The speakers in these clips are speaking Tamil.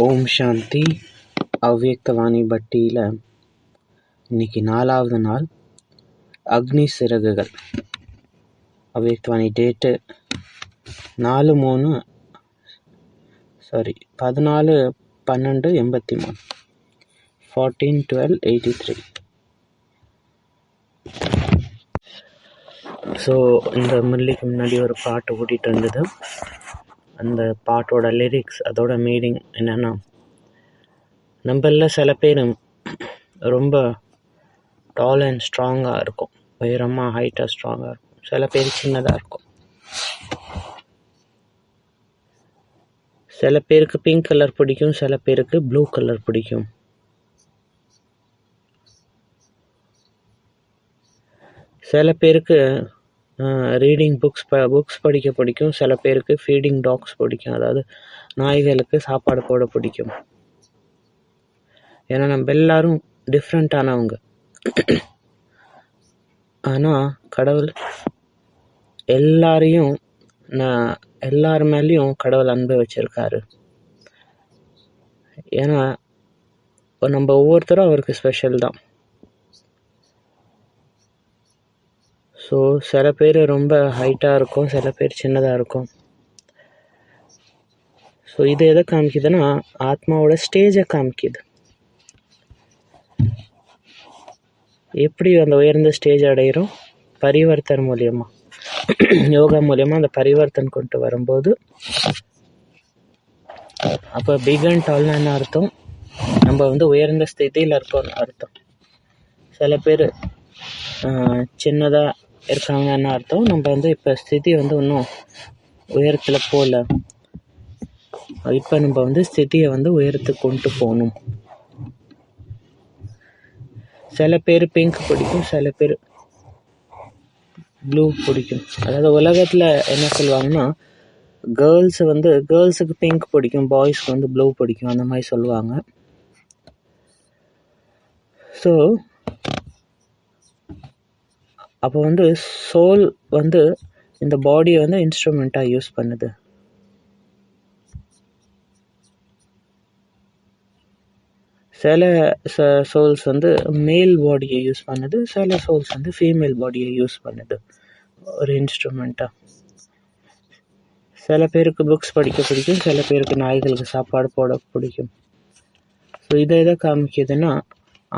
ஓம் சாந்தி. அவ்யக்தவாணி பட்டியில் இன்னைக்கு 4வது நாள். அக்னி சிறகுகள். அவ்யக்தவாணி டேட்டு 14/12/83 14/12/83. ஸோ இந்த முரளிக்கு முன்னாடி ஒரு பாட்டு ஓடிட்டு இருந்தது. அந்த பாட்டோட லிரிக்ஸ், அதோட மீனிங் என்னென்னா, நம்மள சில பேர் ரொம்ப டால் அண்ட் ஸ்ட்ராங்காக இருக்கும், உயரமாக ஹைட்டாக ஸ்ட்ராங்காக இருக்கும். சில பேர் சின்னதாக இருக்கும். சில பேருக்கு பிங்க் கலர் பிடிக்கும், சில பேருக்கு ப்ளூ கலர் பிடிக்கும். சில பேருக்கு ரீடிங் புக்ஸ் படிக்க பிடிக்கும், சில பேருக்கு ஃபீடிங் டாக்ஸ் பிடிக்கும், அதாவது நாய்களுக்கு சாப்பாடு போட பிடிக்கும். ஏன்னா நம்ம எல்லாரும் டிஃப்ரெண்ட்டானவங்க. ஆனால் கடவுள் எல்லார் மேலேயும் கடவுள் அன்பு வச்சிருக்காரு. ஏன்னா நம்ம ஒவ்வொருத்தரும் அவருக்கு ஸ்பெஷல் தான். ஸோ சில பேர் ரொம்ப ஹைட்டாக இருக்கும், சில பேர் சின்னதாக இருக்கும். ஸோ இது எதை காமிக்குதுன்னா, ஆத்மாவோட ஸ்டேஜை காமிக்குது. எப்படி அந்த உயர்ந்த ஸ்டேஜ் அடைகிறோம்? பரிவர்த்தன் மூலியமாக, யோகா மூலியமாக அந்த பரிவர்த்தன் கொண்டு வரும்போது, அப்போ பிக் அண்ட் டால்னா என்ன அர்த்தம்? நம்ம உயர்ந்த ஸ்திதியில் இருக்கோம்னு அர்த்தம். சில பேர் சின்னதாக இருக்காங்கன்னு அர்த்தம். நம்ம இப்போ ஸ்திதி இன்னும் உயரத்தில் போகல. இப்போ நம்ம ஸ்திதியை உயரத்துக்கு கொண்டு போகணும். சில பேர் பிங்க் பிடிக்கும், சில பேர் ப்ளூ பிடிக்கும். அதாவது உலகத்தில் என்ன சொல்லுவாங்கன்னா, கேர்ள்ஸுக்கு பிங்க் பிடிக்கும், பாய்ஸ்க்கு ப்ளூ பிடிக்கும், அந்த மாதிரி சொல்லுவாங்க. ஸோ அப்போ சோல் இந்த பாடியை இன்ஸ்ட்ருமெண்ட்டாக யூஸ் பண்ணுது. சில சோல்ஸ் மேல் பாடியை யூஸ் பண்ணுது, சில சோல்ஸ் ஃபீமேல் பாடியை யூஸ் பண்ணுது ஒரு இன்ஸ்ட்ருமெண்ட்டாக. சில பேருக்கு புக்ஸ் படிக்க பிடிக்கும், சில பேருக்கு நாய்களுக்கு சாப்பாடு போட பிடிக்கும். ஸோ இதை எதை காமிக்குதுன்னா,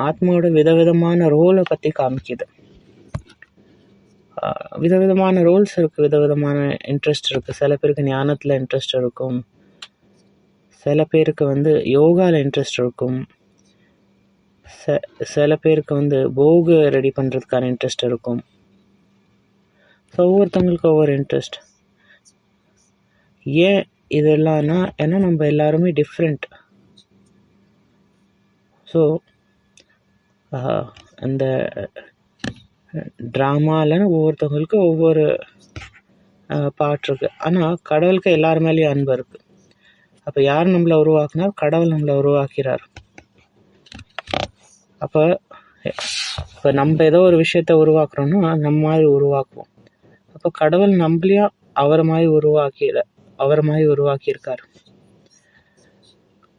ஆத்மாவோட விதவிதமான ரோலை பற்றி காமிக்குது. விதவிதமான ரோல்ஸ் இருக்குது, விதவிதமான இன்ட்ரெஸ்ட் இருக்குது. சில பேருக்கு ஞானத்தில் இன்ட்ரெஸ்ட் இருக்கும், சில பேருக்கு யோகாவில் இன்ட்ரெஸ்ட் இருக்கும், சில பேருக்கு போகு ரெடி பண்ணுறதுக்கான இன்ட்ரெஸ்ட் இருக்கும். ஸோ ஒவ்வொருத்தவங்களுக்கு ஒவ்வொரு இன்ட்ரெஸ்ட். ஏன் இதெல்லாம்னா, ஏன்னா நம்ம எல்லாருமே டிஃப்ரெண்ட். ஸோ அந்த ட்ராமாவில் ஒவ்வொருத்தவங்களுக்கு ஒவ்வொரு பாட்டு இருக்குது. ஆனால் கடவுளுக்கு எல்லார் மேலேயும் அன்பு இருக்குது. அப்போ யார் நம்மளை உருவாக்குனார்? கடவுள் நம்மளை உருவாக்கிறார். அப்போ நம்ம ஏதோ ஒரு விஷயத்தை உருவாக்குறோன்னா நம்ம மாதிரி உருவாக்குவோம். அப்போ கடவுள் நம்மளையும் அவர் மாதிரி உருவாக்கியிருக்கார்.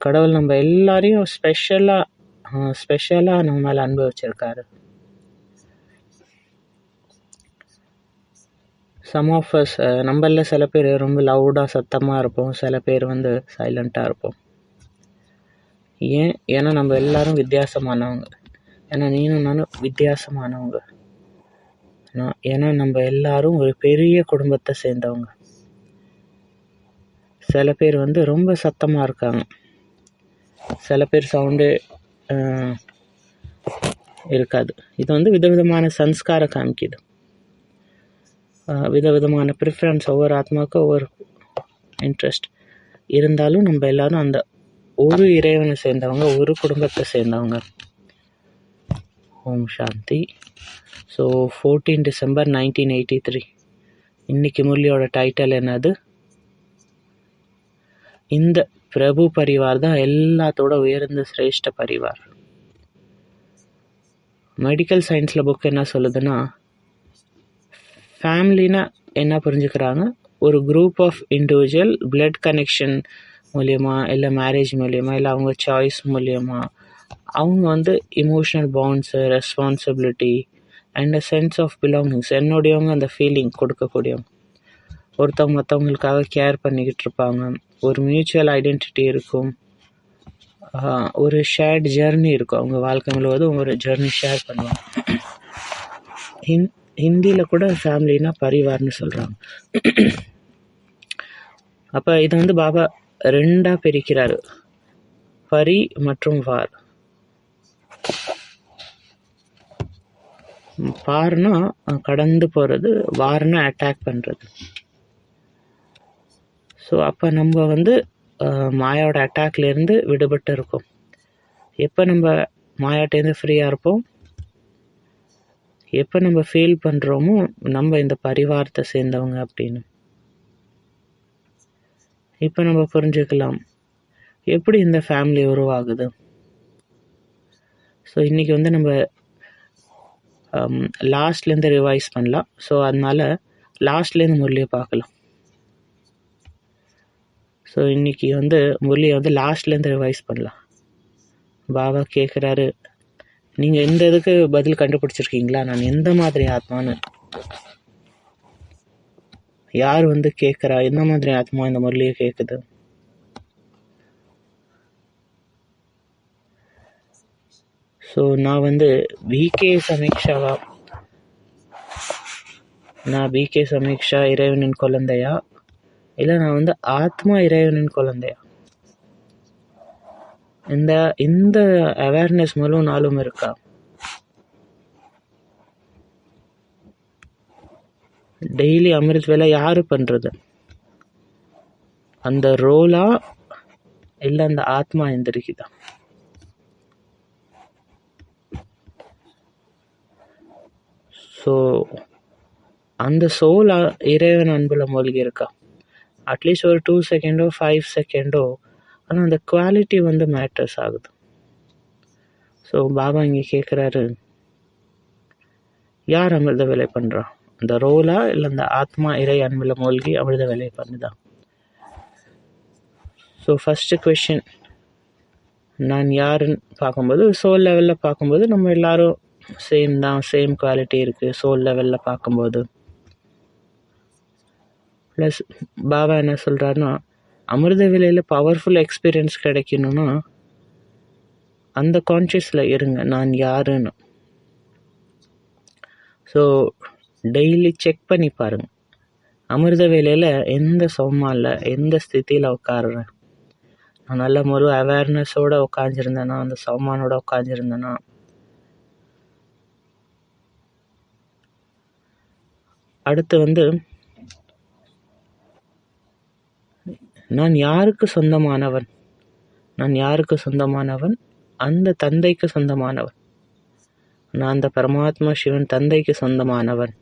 கடவுள் நம்ம எல்லாரையும் ஸ்பெஷலாக நம்ம மேலே அன்பு வச்சிருக்காரு. சம் ஆஃப் அஸ், நம்மள சில பேர் ரொம்ப லவுடாக சத்தமாக இருப்போம், சில பேர் சைலண்ட்டாக இருப்போம். ஏன்னா நம்ம எல்லாரும் வித்தியாசமானவங்க. ஏன்னா நீனும் நானும் வித்தியாசமானவங்க. ஏன்னா நம்ம எல்லாரும் ஒரு பெரிய குடும்பத்தை சேர்ந்தவங்க. சில பேர் ரொம்ப சத்தமாக இருக்காங்க, சில பேர் சவுண்டு இருக்காது. இது விதவிதமான சன்ஸ்காரம் காமிக்குது, விதவிதமான ப்ரிஃபரன்ஸ். ஒவ்வொரு ஆத்மாவுக்கும் ஒவ்வொரு இன்ட்ரெஸ்ட் இருந்தாலும் நம்ம எல்லாரும் அந்த ஒரு இறைவனை சேர்ந்தவங்க, ஒரு குடும்பத்தை சேர்ந்தவங்க. ஓம் சாந்தி. So 14 December 1983. இன்னைக்கு முரளியோட டைட்டில் என்னது? இந்த பிரபு பரிவார் தான் எல்லாத்தோட உயர்ந்த சிரேஷ்ட பரிவார். மெடிக்கல் சயின்ஸில் புக் என்ன சொல்லுதுன்னா, ஃபேமிலினா என்ன புரிஞ்சுக்கிறாங்க? ஒரு group of individual blood connection மூலியமா, இல்லை மேரேஜ் மூலியமா, இல்லை அவங்க சாய்ஸ் மூலியமா அவங்க வந்து emotional bonds, responsibility and uh sense of belongings என்னுடையவங்க அந்த ஃபீலிங் கொடுக்கக்கூடியவங்க. ஒருத்தவங்க மற்றவங்களுக்காக கேர் பண்ணிக்கிட்டு இருப்பாங்க. ஒரு மியூச்சுவல் ஐடென்டிட்டி இருக்கும். ஒரு ஷேர்ட் ஜெர்னி இருக்கும். அவங்க வாழ்க்கை முழுவதும் ஒரு ஜெர்னி ஷேர் பண்ணுவாங்க. ஹிந்தியில் கூட ஃபேமிலினா பரிவார்னு சொல்கிறாங்க. அப்போ இதை வந்து பாபா 2ஆக பிரிக்கிறாரு, பரி மற்றும் வார். பார்னா கடந்து போகிறது, வார்னா அட்டாக் பண்ணுறது. ஸோ அப்போ நம்ம வந்து மாயாவோட அட்டாக்லேருந்து விடுபட்டு இருக்கோம். எப்போ நம்ம மாயாட்டேருந்து ஃப்ரீயாக இருப்போம், எப்போ நம்ம ஃபீல் பண்ணுறோமோ நம்ம இந்த பரிவாரத்தை சேர்ந்தவங்க அப்படின்னு. இப்போ நம்ம புரிஞ்சுக்கலாம் எப்படி இந்த ஃபேமிலி உருவாகுது. ஸோ இன்றைக்கி வந்து நம்ம லாஸ்ட்லேருந்து ரிவைஸ் பண்ணலாம். ஸோ அதனால் லாஸ்ட்லேருந்து முரளியை பார்க்கலாம். ஸோ இன்றைக்கி வந்து முரளியை வந்து லாஸ்ட்லேருந்து ரிவைஸ் பண்ணலாம். பாபா கேட்குறாரு, நீங்கள் இந்த இதுக்கு பதில் கண்டுபிடிச்சிருக்கீங்களா? நான் எந்த மாதிரி ஆத்மான்னு யார் வந்து கேட்குறா? எந்த மாதிரி ஆத்மா இந்த முரளியை கேட்குது? ஸோ நான் வந்து பிகே சமீக்ஷா இறைவனின் குழந்தையா, இல்லை நான் வந்து ஆத்மா இறைவனின் குழந்தையா? இந்த அவேர்னஸ் முழு நாளும் இருக்கா? டெய்லி அமிர்த் வேலை யாரு பண்றது? அந்த ரோலா இல்லை அந்த ஆத்மா எந்திரிக்குதா? ஸோ அந்த சோல் இறைவன் அன்புல மூழ்கி இருக்கா? அட்லீஸ்ட் ஒரு 2 செகண்டோ 5 செகண்டோ, ஆனால் அந்த குவாலிட்டி வந்து மேட்டர்ஸ் ஆகுது. ஸோ பாபா இங்கே கேட்குறாரு, யார் அமிர்த வேலை பண்ணுறா? அந்த ரோலா இல்லை அந்த ஆத்மா இறை அன்பில் மூழ்கி அமிர்த வேலை பண்ணுதா? ஸோ ஃபஸ்ட்டு கொஷின், நான் யாருன்னு பார்க்கும்போது, சோல் லெவலில் பார்க்கும்போது நம்ம எல்லாரும் சேம் தான், சேம் குவாலிட்டி இருக்குது சோல் லெவலில் பார்க்கும்போது. ப்ளஸ் பாபா என்ன சொல்கிறாருன்னா, அமிர்த வேலையில் பவர்ஃபுல் எக்ஸ்பீரியன்ஸ் கிடைக்கணும்னா அந்த கான்ஷியஸில் இருங்க, நான் யாருன்னு. ஸோ டெய்லி செக் பண்ணி பாருங்கள், அமிர்த வேலையில் எந்த சோமாவில் எந்த ஸ்திதியில் உட்காருறேன். நான் நல்ல முழு அவேர்னஸோடு உட்காந்துருந்தேன்னா, அந்த சௌமானோட உட்காந்துருந்தேன்னா, அடுத்து வந்து நான் யாருக்கு சொந்தமானவன்? நான் யாருக்கு சொந்தமானவன்? அந்த தந்தைக்கு சொந்தமானவன். நான் அந்த பரமாத்மா சிவன் தந்தைக்கு சொந்தமானவன்.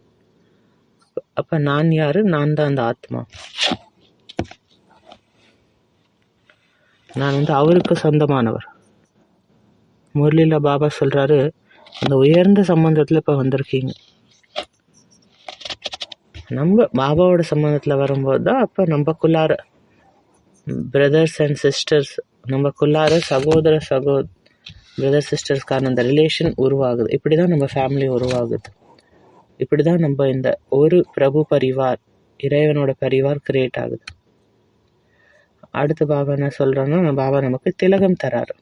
அப்போ நான் யாரு? நான் தான் அந்த ஆத்மா. நான் வந்து அவருக்கு சொந்தமானவர். முரளியில் பாபா சொல்கிறாரு, அந்த உயர்ந்த சம்பந்தத்தில் இப்போ வந்திருக்கீங்க. நம்ம பாபாவோட சம்பந்தத்தில் வரும்போது தான் அப்போ நம்மக்குள்ளார பிரதர்ஸ் அண்ட் சிஸ்டர்ஸ், நம்மக்குள்ளார பிரதர் சிஸ்டர்ஸ்க்கான அந்த ரிலேஷன் உருவாகுது. இப்படி தான் நம்ம ஃபேமிலி உருவாகுது. இப்படி தான் நம்ம இந்த ஒரு பிரபு பரிவார், இறைவனோட பரிவார் கிரியேட் ஆகுது. அடுத்து பாபா என்ன சொல்கிறோன்னா, பாபா நமக்கு திலகம் தராரு.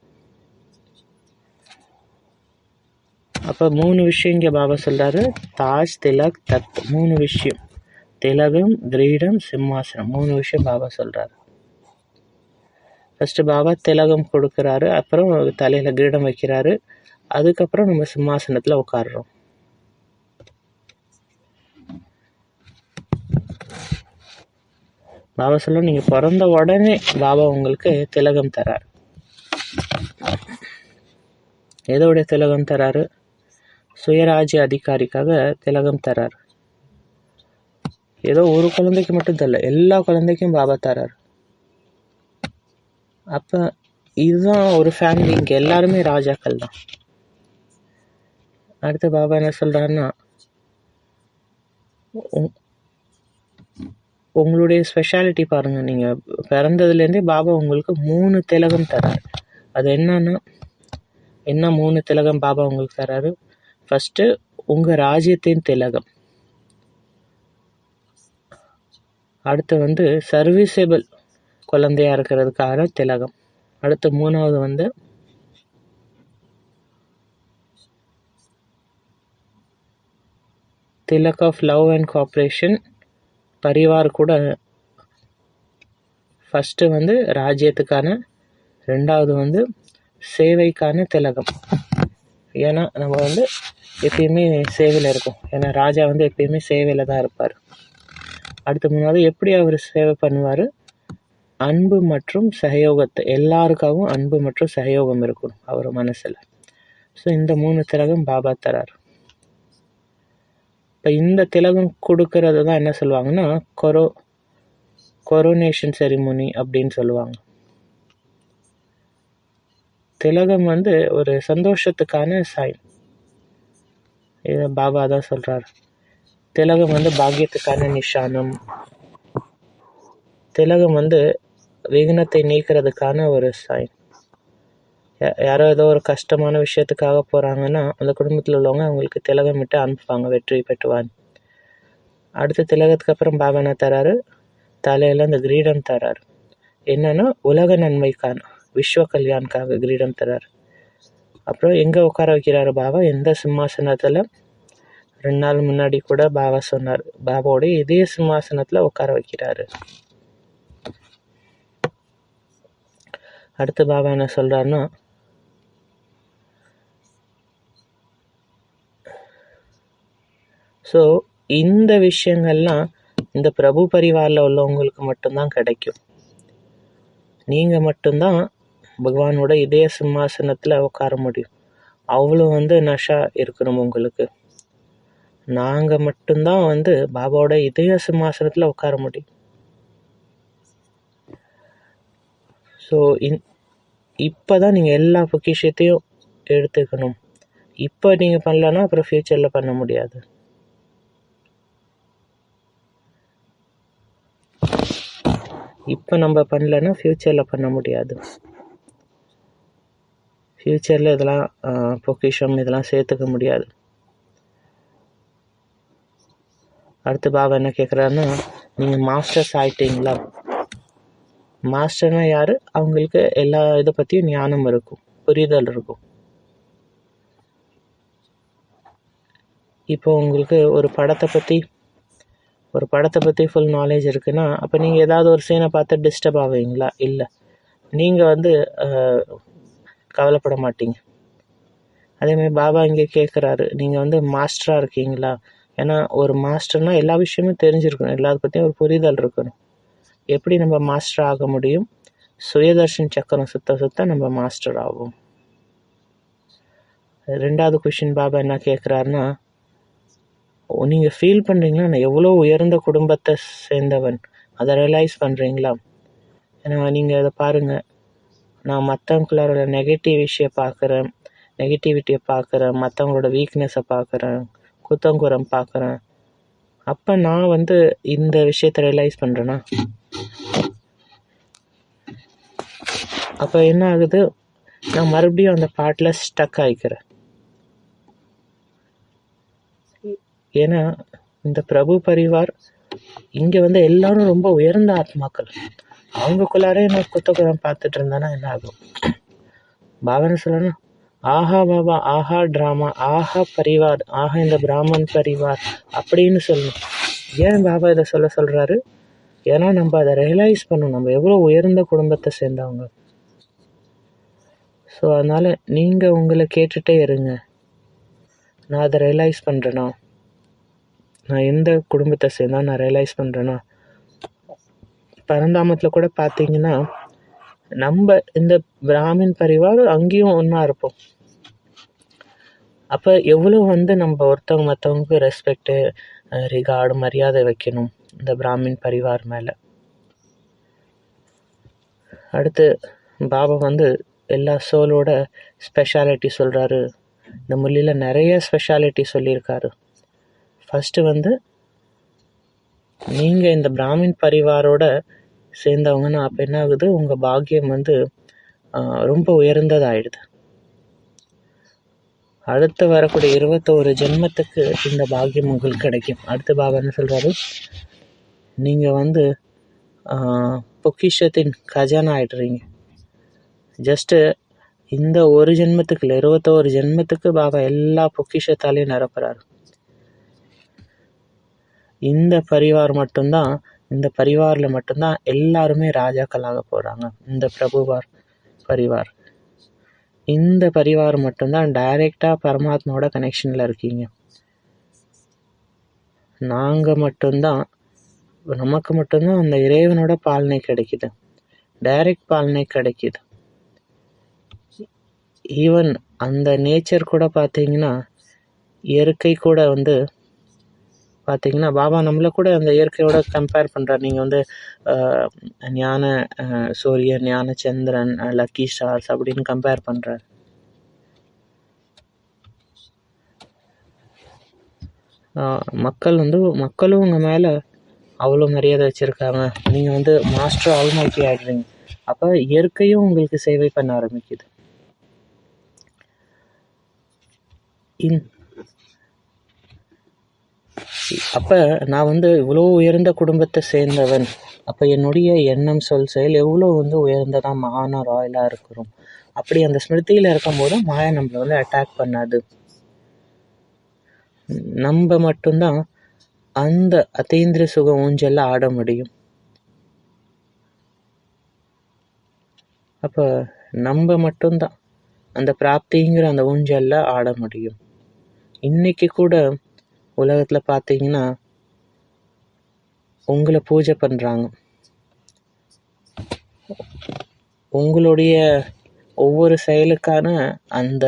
அப்போ 3 விஷயம் இங்கே பாபா சொல்கிறாரு, தாஜ், திலக், தத். 3 விஷயம், திலகம், கிரீடம், சிம்மாசனம், 3 விஷயம் பாபா சொல்கிறாரு. ஃபஸ்ட்டு பாபா திலகம் கொடுக்குறாரு, அப்புறம் தலையில் கிரீடம் வைக்கிறாரு, அதுக்கப்புறம் நம்ம சிம்மாசனத்தில் உட்காடுறோம். பாபா சொல்ல, நீங்கள் பிறந்த உடனே பாபா உங்களுக்கு திலகம் தரார். எதோடைய திலகம் தராரு? சுயராஜ்ய அதிகாரிக்காக திலகம் தரார். ஏதோ ஒரு குழந்தைக்கு மட்டும் தரல, எல்லா குழந்தைக்கும் பாபா தரார். அப்போ இதுதான் ஒரு ஃபேமிலி, இங்கே எல்லாருமே ராஜாக்கள் தான். அடுத்து பாபா என்ன சொல்கிறாருன்னா, உங்களுடைய ஸ்பெஷாலிட்டி பாருங்கள். நீங்கள் பிறந்ததுலேருந்தே பாபா உங்களுக்கு 3 திலகம் தராரு. அது என்னன்னா என்ன 3 திலகம் பாபா உங்களுக்கு தராரு? ஃபஸ்ட்டு உங்கள் ராஜ்யத்தின் திலகம், அடுத்து சர்வீசபிள் குழந்தையாக இருக்கிறதுக்கான திலகம், அடுத்து 3வது tilak of love and cooperation parivar கூட. ஃபஸ்ட்டு ராஜ்யத்துக்கான, 2வது சேவைக்கான திலகம். ஏன்னா நம்ம எப்பயுமே சேவையில் இருக்கும். ஏன்னா ராஜா எப்பயுமே சேவையில் தான் இருப்பார். அடுத்து 3வது எப்படி அவர் சேவை பண்ணுவார்? அன்பு மற்றும் சகயோகத்தை, எல்லாருக்காகவும் அன்பு மற்றும் சகயோகம் இருக்கணும் அவர் மனசில். ஸோ இந்த 3 திலகம் பாபா தரார். இப்போ இந்த திலகம் கொடுக்கறது தான் என்ன சொல்லுவாங்கன்னா கொரோனேஷன் செரிமோனி அப்படின்னு சொல்லுவாங்க. திலகம் ஒரு சந்தோஷத்துக்கான சைன். இதை பாபா தான் சொல்கிறார். திலகம் பாக்கியத்துக்கான நிஷானம். திலகம் விக்னத்தை நீக்கிறதுக்கான ஒரு சைன். யாரோ ஏதோ ஒரு கஷ்டமான விஷயத்துக்காக போகிறாங்கன்னா அந்த குடும்பத்தில் உள்ளவங்க அவங்களுக்கு திலகம் விட்டு அனுப்புவாங்க, வெற்றி பெற்றுவான். அடுத்த திலகத்துக்கு அப்புறம் பாபா என்ன தராரு? தலையில் அந்த கிரீடம் தராரு. என்னன்னா உலக நன்மைக்கான, விஸ்வ கல்யாணுக்காக கிரீடம் தராரு. அப்புறம் எங்கே உட்கார வைக்கிறாரு பாபா? எந்த சிம்மாசனத்தில்? 2 நாள் முன்னாடி கூட பாபா சொன்னார், பாபாவோடைய இதே சிம்மாசனத்தில் உட்கார வைக்கிறாரு. அடுத்து பாபா என்ன சொல்கிறாருன்னா, ஸோ இந்த விஷயங்கள்லாம் இந்த பிரபு பரிவாரில் உள்ளவங்களுக்கு மட்டும்தான் கிடைக்கும். நீங்கள் மட்டும்தான் பகவானோட இதய சிம்மாசனத்தில் உட்கார முடியும். அவ்வளோ நஷா இருக்கணும் உங்களுக்கு. நாங்கள் மட்டும்தான் பாபாவோட இதய சிம்மாசனத்தில் உட்கார முடியும். ஸோ இப்போ தான் நீங்கள் எல்லா பொக்கிஷத்தையும் எடுத்துக்கணும். இப்போ நீங்கள் பண்ணலன்னா அப்புறம் ஃப்யூச்சரில் பண்ண முடியாது. இப்போ நம்ம பண்ணலன்னா ஃப்யூச்சரில் பண்ண முடியாது. ஃப்யூச்சரில் இதெல்லாம் பொக்கிஷம் இதெல்லாம் சேர்த்துக்க முடியாது. அடுத்து பாபா என்ன கேட்குறாருன்னா, நீங்கள் மாஸ்டர்ஸ் ஆகிட்டீங்களா? மாஸ்டர்னா யார்? அவங்களுக்கு எல்லா இதை பற்றியும் ஞானம் இருக்கும், புரிதல் இருக்கும். இப்போ உங்களுக்கு ஒரு படத்தை பற்றி ஃபுல் நாலேஜ் இருக்குன்னா, அப்போ நீங்கள் ஏதாவது ஒரு சீனை பார்த்து டிஸ்டர்ப் ஆவீங்களா? இல்லை. நீங்கள் கவலைப்பட மாட்டீங்க. அதேமாதிரி பாபா இங்கே கேட்குறாரு, நீங்கள் மாஸ்டராக இருக்கீங்களா? ஏன்னா ஒரு மாஸ்டர்னால் எல்லா விஷயமும் தெரிஞ்சிருக்கணும், எல்லாத்த பற்றியும் ஒரு புரிதல் இருக்கணும். எப்படி நம்ம மாஸ்டர் ஆக முடியும்? சுயதர்ஷன் சக்கரம் சுத்த நம்ம மாஸ்டர் ஆகும். 2வது கொஷின் பாபா என்ன கேட்குறாருன்னா, நீங்கள் ஃபீல் பண்ணுறீங்களா நான் எவ்வளோ உயர்ந்த குடும்பத்தை சேர்ந்தவன், அதை ரியலைஸ் பண்ணுறீங்களா? ஏன்னா நீங்கள் அதை பாருங்கள், நான் மற்றவங்களோட நெகட்டிவிட்டியை பார்க்குறேன், மற்றவங்களோட வீக்னஸை பார்க்குறேன், குத்தங்குறம் பார்க்குறேன். அப்போ நான் இந்த விஷயத்தை ரியலைஸ் பண்ணுறேன்னா, அப்போ என்ன ஆகுது? நான் மறுபடியும் அந்த பாட்டில் ஸ்டக் ஆகிக்கிறேன். ஏன்னா இந்த பிரபு பரிவார் இங்கே எல்லாரும் ரொம்ப உயர்ந்த ஆத்மாக்கள். அவங்களுக்குள்ளாரே நான் குத்தகுறம் பார்த்துட்டு இருந்தேன்னா என்ன ஆகும்? பாவனை சொல்லணும், ஆஹா பாபா, ஆஹா ட்ராமா, ஆஹா பரிவார், ஆஹா இந்த பிராமன் பரிவார் அப்படின்னு சொல்லணும். ஏன் பாபா இதை சொல்கிறாரு? ஏன்னா நம்ம அதை ரியலைஸ் பண்ணணும், நம்ம எவ்வளோ உயர்ந்த குடும்பத்தை சேர்ந்தவங்க. ஸோ அதனால் நீங்கள் உங்களை கேட்டுகிட்டே இருங்க, நான் அதை ரியலைஸ் பண்ணுறேன்னா, நான் எந்த குடும்பத்தை சேர்ந்தா நான் ரியலைஸ் பண்ணுறேன்னா. பரந்தாமத்தில் கூட பார்த்தீங்கன்னா நம்ம இந்த பிராமின் பரிவார் அங்கேயும் ஒன்றா இருப்போம். அப்போ எவ்வளோ நம்ம ஒருத்தவங்க மற்றவங்களுக்கு ரெஸ்பெக்டு, ரிகார்டு, மரியாதை வைக்கணும் இந்த பிராமின் பரிவார் மேலே. அடுத்து பாபா எல்லா சோலோட ஸ்பெஷாலிட்டி சொல்கிறாரு. இந்த முள்ளியில் நிறைய ஸ்பெஷாலிட்டி சொல்லியிருக்காரு. ஃபஸ்ட்டு நீங்கள் இந்த பிராமின் பரிவாரோட சேர்ந்தவங்கன்னா அப்போ என்ன ஆகுது, உங்கள் பாக்கியம் வந்து ரொம்ப உயர்ந்ததாகிடுது. அடுத்து வரக்கூடிய 21 ஜென்மத்துக்கு இந்த பாக்கியம் உங்களுக்கு கிடைக்கும். அடுத்து பாபா என்ன சொல்கிறாரு, நீங்கள் வந்து பொக்கிஷத்தின் கஜானா ஆகிடுறீங்க. ஜஸ்ட்டு இந்த ஒரு ஜென்மத்துக்கு இல்லை, 21 ஜென்மத்துக்கு பாபா எல்லா பொக்கிஷத்தாலையும் நிரப்புறாரு. இந்த பரிவாரில் மட்டும்தான் எல்லாருமே ராஜாக்களாக போகிறாங்க. இந்த பிரபுவார் பரிவார், இந்த பரிவார் மட்டும்தான் டைரெக்டாக பரமாத்மாவோட கனெக்ஷனில் இருக்கீங்க. நமக்கு மட்டும்தான் அந்த இறைவனோட பாலனை கிடைக்குது, டைரக்ட் பாலனை கிடைக்குது. ஈவன் அந்த நேச்சர் கூட பார்த்தீங்கன்னா, இயற்கை கூட வந்து பார்த்தீங்கன்னா, பாபா நம்மளை கூட அந்த இயற்கையோட கம்பேர் பண்ணுறார். நீங்கள் வந்து ஞான சூரியன், ஞான சந்திரன், லக்கி ஸ்டார்ஸ் அப்படின்னு கம்பேர் பண்ணுறார். மக்களும் உங்கள் மேலே அவ்வளோ மரியாதை வச்சுருக்காங்க. நீங்கள் வந்து மாஸ்டர் ஆல்மைட்டி ஆகிடுறீங்க. அப்போ இயற்கையும் உங்களுக்கு சேவை பண்ண ஆரம்பிக்குது. அப்போ நான் வந்து இவ்வளோ உயர்ந்த குடும்பத்தை சேர்ந்தவன், அப்போ என்னுடைய எண்ணம், சொல், செயல் எவ்வளோ வந்து உயர்ந்ததாக மகானா ராயலாக இருக்கிறோம். அப்படி அந்த ஸ்மிருதியில் இருக்கும்போது மாயா நம்மளை வந்து அட்டாக் பண்ணாது. நம்ம மட்டும்தான் அந்த அதீந்திர சுக ஊஞ்சல்ல ஆட முடியும். அப்போ நம்ம மட்டும்தான் அந்த பிராப்திங்கிற அந்த ஊஞ்சல்ல ஆட முடியும். இன்னைக்கு கூட உலகத்தில் பார்த்தீங்கன்னா உங்களை பூஜை பண்ணுறாங்க. உங்களுடைய ஒவ்வொரு செயலுக்கான அந்த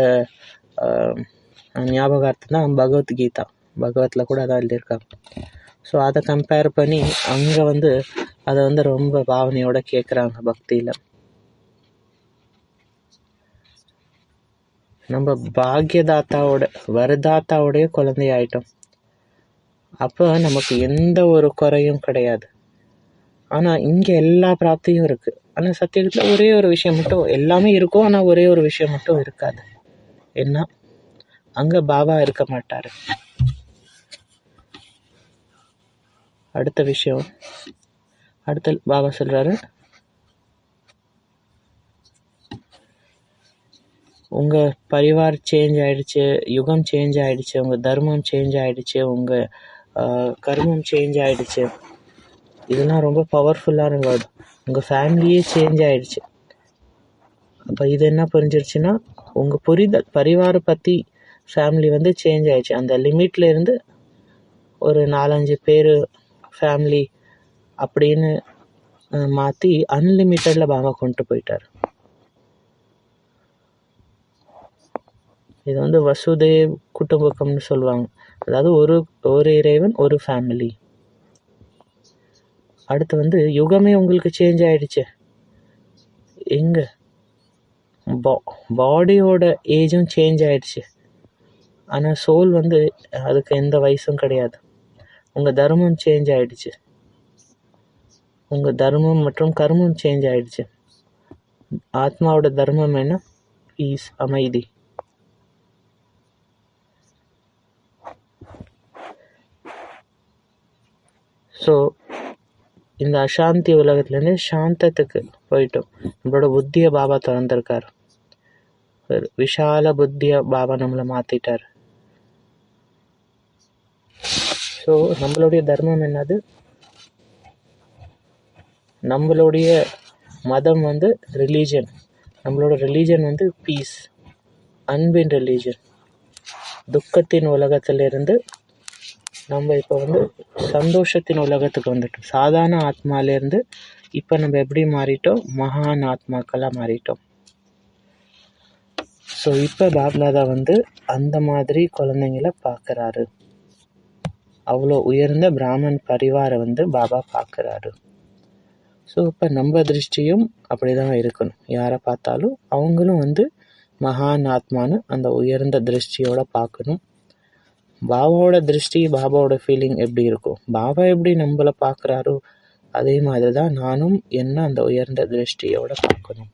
ஞாபகார்த்தம் தான் பகவத்கீதா. பகவத்தில் கூட அதான் எழுதியிருக்காங்க. ஸோ அதை கம்பேர் பண்ணி அங்கே வந்து அதை வந்து ரொம்ப பாவனையோட கேட்குறாங்க பக்தியில். நம்ம பாக்யதாத்தாவோட வரதாத்தாவோடைய குழந்தையாயிட்டோம். அப்போ நமக்கு எந்த ஒரு குறையும் கிடையாது. ஆனால் இங்கே எல்லா பிராப்தியும் இருக்குது. ஆனால் சத்தியத்தில் ஒரே ஒரு விஷயம் மட்டும், எல்லாமே இருக்கும், ஆனால் ஒரே ஒரு விஷயம் மட்டும் இருக்காது. என்ன? அங்கே பாபா இருக்க மாட்டார். அடுத்த விஷயம், அடுத்த பாபா சொல்கிறாரு, உங்கள் பரிவார் சேஞ்ச் ஆகிடுச்சு, யுகம் சேஞ்ச் ஆகிடுச்சு, உங்கள் தர்மம் சேஞ்ச் ஆகிடுச்சு, உங்கள் கர்மம் சேஞ்ச் ஆகிடுச்சு. இதெல்லாம் ரொம்ப பவர்ஃபுல்லான வேர்டு. உங்கள் ஃபேமிலியே சேஞ்ச் ஆகிடுச்சு. அப்போ இது என்ன புரிஞ்சிருச்சுன்னா, உங்கள் புரிதல் பரிவாரை பற்றி ஃபேமிலி வந்து சேஞ்ச் ஆகிடுச்சு. அந்த லிமிட்லேருந்து ஒரு 4-5 பேர் ஃபேமிலி அப்படின்னு மாற்றி அன்லிமிட்டடில் பாபா கொண்டு போயிட்டார். இது வந்து வசுதேவ் குடும்பக்கம்னு சொல்லுவாங்க. அதாவது ஒரு இறைவன், ஒரு ஃபேமிலி. அடுத்து வந்து யுகமே உங்களுக்கு சேஞ்ச் ஆகிடுச்சு. எங்கே? பாடியோட ஏஜும் சேஞ்ச் ஆகிடுச்சு. ஆனால் சோல் வந்து அதுக்கு எந்த வயசும் கிடையாது. உங்கள் தர்மம் சேஞ்ச் ஆகிடுச்சு. உங்கள் தர்மம் மற்றும் கர்மம் சேஞ்ச் ஆகிடுச்சு. ஆத்மாவோட தர்மம் என்ன? பீஸ், அமைதி. ஸோ இந்த அசாந்தி உலகத்துலேருந்து சாந்தத்துக்கு போயிட்டோம். நம்மளோட புத்தியை பாபா திறந்திருக்கார். விஷால புத்தியை பாபா நம்மளை மாற்றிட்டார். ஸோ நம்மளுடைய தர்மம் என்னது? நம்மளுடைய மதம் வந்து ரிலீஜன். நம்மளோட ரிலீஜன் வந்து பீஸ், அன்பின் ரிலீஜன். துக்கத்தின் உலகத்திலிருந்து நம்ம இப்போ வந்து சந்தோஷத்தின் உலகத்துக்கு வந்துட்டோம். சாதாரண ஆத்மாலேருந்து இப்போ நம்ம எப்படி மாறிட்டோம்? மகான் ஆத்மாக்களாக மாறிட்டோம். ஸோ இப்போ பாப்தாதா வந்து அந்த மாதிரி குழந்தைங்களை பார்க்குறாரு. அவ்வளோ உயர்ந்த பிராமன் பரிவாரை வந்து பாபா பார்க்குறாரு. ஸோ இப்போ நம்ம திருஷ்டியும் அப்படி தான் இருக்கணும். யாரை பார்த்தாலும் அவங்களும் வந்து மகான் ஆத்மானு அந்த உயர்ந்த திருஷ்டியோடு பார்க்கணும். பாபாவோட திருஷ்டி, பாபாவோட ஃபீலிங் எப்படி இருக்கும்? பாபா எப்படி நம்மளை பார்க்குறாரோ அதே மாதிரி தான் நானும் என்ன அந்த உயர்ந்த திருஷ்டியோட பார்க்கணும்.